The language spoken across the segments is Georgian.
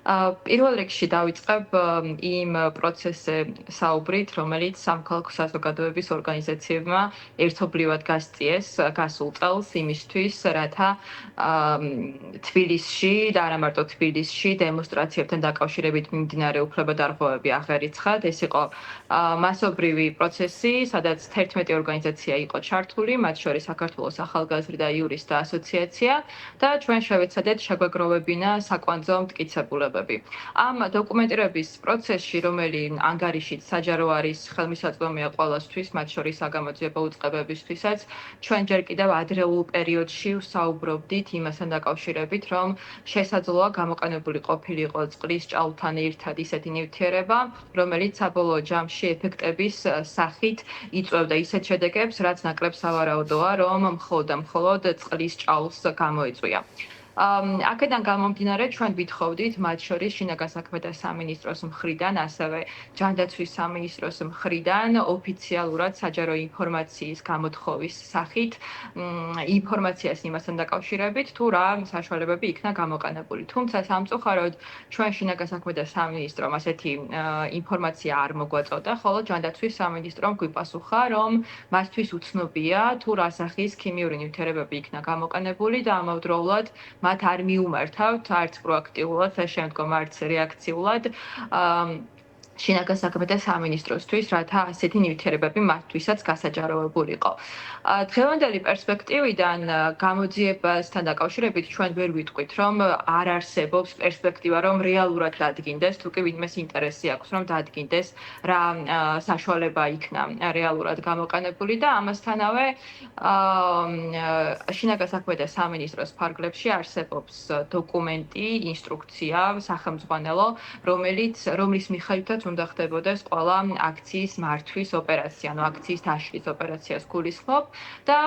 პირველ რიგში დავიწყებ იმ პროცესზე საუბრით, რომელიც სამოქალაქო საზოგადოების ორგანიზაციებმა ერთობლივად გასწიეს გასულ წელს იმისთვის, რათა თბილისში და არა მარტო თბილისში დემონსტრაციებთან დაკავშირებით მიმდინარე უფლებადარღვევები აღერიცხათ. ეს იყო მასობრივი პროცესი, სადაც 11 ორგანიზაცია იყო ჩართული, მათ შორის საქართველოს ახალგაზრდა იურისტთა ასოციაცია და ჩვენ შევეცადეთ შეგვეგროვებინა საკვანძო მტკიცებულებები. ამ დოკუმენტირების პროცესში, რომელიც ანგარიშით საჯარო არის, ხელმისაწვდომია ყველასთვის, მათ შორის საგამოძიებო უწყებებისთვისაც, ჩვენ ჯერ კიდევ ადრეულ პერიოდში ვსაუბრობდით იმასთან დაკავშირებით, რომ შესაძლოა გამოყენებული ყოფილიყო წყლის ჭაობთან ერთად ისეთი ნივთიერება, რომელიც საბოლოო ჯამში ეფექტების სახით იწვევდა ისეთ შედეგებს, რაც ნაკლებ სავარაუდოა, რომ მხოლოდ წყლის ჭაობს გამოეწვია. აქედან გამომდინარე, ჩვენ ვითხოვდით მათ შორის შინაგან საქმეთა სამინისტროს მხრიდან, ასევე ჯანდაცვის სამინისტროს მხრიდან ოფიციალურად საჯარო ინფორმაციის გამოთხოვის სახით ინფორმაციას იმასთან დაკავშირებით, თუ რა საშუალებები იქნა გამოყენებული. თუმცა სამწუხაროდ ჩვენ შინაგან საქმეთა სამინისტრომ ასეთი ინფორმაცია არ მოგვაწოდა, ხოლო ჯანდაცვის სამინისტრომ გვიპასუხა, რომ მათთვის უცნობია, თუ რა სახის ქიმიური ნივთიერებები იქნა გამოყენებული და ამავდროულად მათ არ მიუმართავთ არც პროაქტიულად, შემდგომ არც რეაქციულად შინაგან საქმეთა სამინისტროსთვის, რათა ასეთი ნივთიერებები მათთვისაც გასაჯაროებულიყო. დღევანდელი პერსპექტივიდან გამოძიებასთან დაკავშირებით ჩვენ ვერ ვიტყვით, რომ არ არსებობს პერსპექტივა, რომ რეალურად დადგინდეს, თუ კი ვინმეს ინტერესი აქვს, რომ დადგინდეს რა საშუალება იქნა რეალურად გამოყენებული და ამასთანავე შინაგან საქმეთა სამინისტროს ფარგლებში არსებობს დოკუმენტი, ინსტრუქცია, სახელმძღვანელო, რომლის მიხედვითაც უნდა ხდებოდეს ყველა აქციის მართვის ოპერაცია, ანუ აქციის დაშლის ოპერაციას გულისხმობ და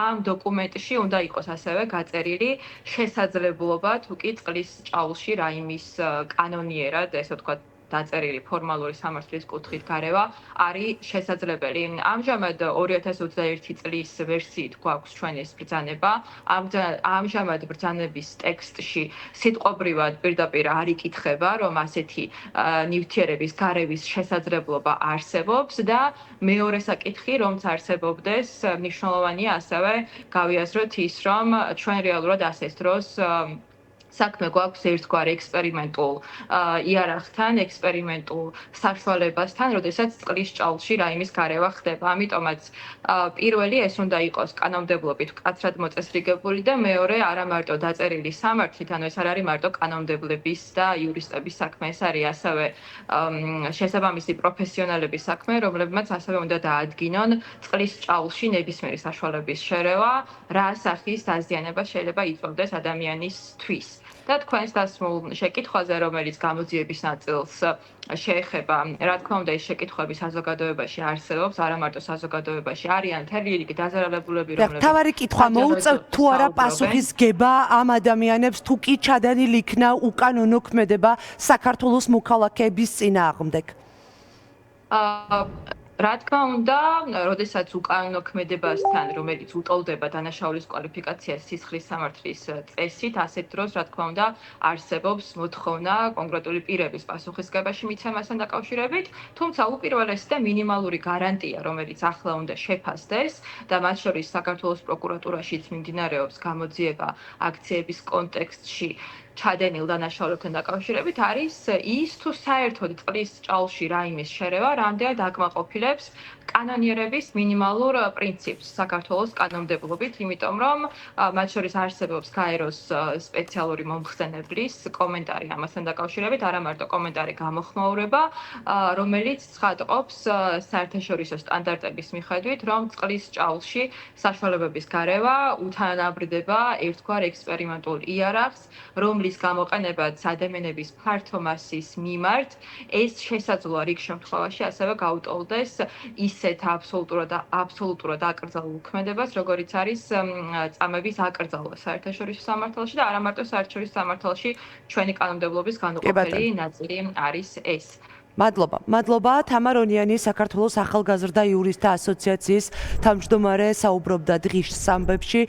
ამ დოკუმენტში უნდა იყოს ასევე გაწერილი შესაძლებლობა, თუ კი წყლის ჭაულში რაიმის კანონიერად, ესე ვთქვათ, დაწერილი ფორმალური სამართლის კუთხით გარევა არის შესაძლებელი. ამჟამად 2021 წლის ვერსიით გვაქვს ჩვენ ეს ბრძანება. ამჟამად ბრძანების ტექსტში სიტყვობრივად პირდაპირ არ იკითხება, რომ ასეთი ნივთიერების გარევის შესაძლებლობა არსებობს და მეორე საკითხი, რომც არსებობდეს, მნიშვნელოვანია ასევე გავიაზროთ ის, რომ ჩვენ რეალურად ასეთ დროს საქმე გვაქვს ერთგვარ ექსპერიმენტულ იარაღთან, ექსპერიმენტულ საშუალებასთან, როდესაც წყლის ჭაულში რაიმის გარევა ხდება. ამიტომაც პირველი ეს უნდა იყოს კანონმდებლობით მკაცრად მოწესრიგებული და მეორე არა მარტო დაწერილი სამართლით, ანუ ეს არ არის მარტო კანონმდებლების და იურისტების საქმე, ეს არის ასევე შესაბამისი პროფესიონალების საქმე, რომლებმაც ასევე უნდა დაადგინონ წყლის ჭაულში ნებისმიერი საშუალების შერევა, რა სახის დაზიანება შეიძლება იწვევდეს ადამიანისთვის. და თქვენს დასმულ შეკითხვაზე, რომელიც გამოძიების ნაწილს შეეხება, რა თქმა უნდა, ეს შეკითხვები საზოგადოებაში არსებობს, არა მარტო საზოგადოებაში, არიან მთელი რიგი დაზარალებულები, რომლებიც თავარი კითხვა მოუწევთ თუ არა პასუხისგება ამ ადამიანებს, თუ კი ჩადენილი იქნა უკანონო ქმედება საქართველოს მოქალაქეების წინააღმდეგ? რა თქმა უნდა, როდესაც უკანონო ქმედებასთან, რომელიც უტოლდება დანაშაულის კვალიფიკაციას სისხლის სამართლის წესით, ასეთ დროს, რა თქმა უნდა, არსებობს მოთხოვნა კონკრეტული პირების პასუხისგებაში მიცემასთან დაკავშირებით, თუმცა უპირველესი და მინიმალური გარანტია, რომელიც ახლა უნდა შეფასდეს და მათ შორის საქართველოს პროკურატურაშიც მიმდინარეობს გამოძიება აქციების კონტექსტში ჩადენილ დანაშაულებთან დაკავშირებით არის ის, თუ საერთოდ წყლის ჭაულში რაიმის შერევა რამდენად აკმაყოფილებს კანონიერების მინიმალურ პრინციპს საქართველოს კანონმდებლობით, იმიტომ რომ მათ შორის არსებობს გაეროს სპეციალური მომხსენებლის კომენტარი ამასთან დაკავშირებით, არა მარტო კომენტარი, გამოხმაურება, რომელიც ცხადყოფს საერთაშორისო სტანდარტების მიხედვით, რომ წყლის ჭაულში საშუალებების გარევა უთანაბრდება ერთგვარ ექსპერიმენტულ იარაღს, რომლის გამოყენებაც ადამიანების ფართო მასის მიმართ ეს შესაძლოა რიგ შემთხვევაში ასევე გაუტოლდეს ისეთ აბსოლუტურად აკრძალულ ქმედებას, როგორიც არის წამების აკრძალვა საერთაშორისო სამართალში და არა მარტო საერთაშორისო სამართალში ჩვენი კანონმდებლობის განუყოფელი ნაწილი არის ეს. მადლობა. თამარ ონიანი, საქართველოს ახალგაზრდა იურისტთა ასოციაციის თავმჯდომარე, საუბრობდა დღის ამბებში.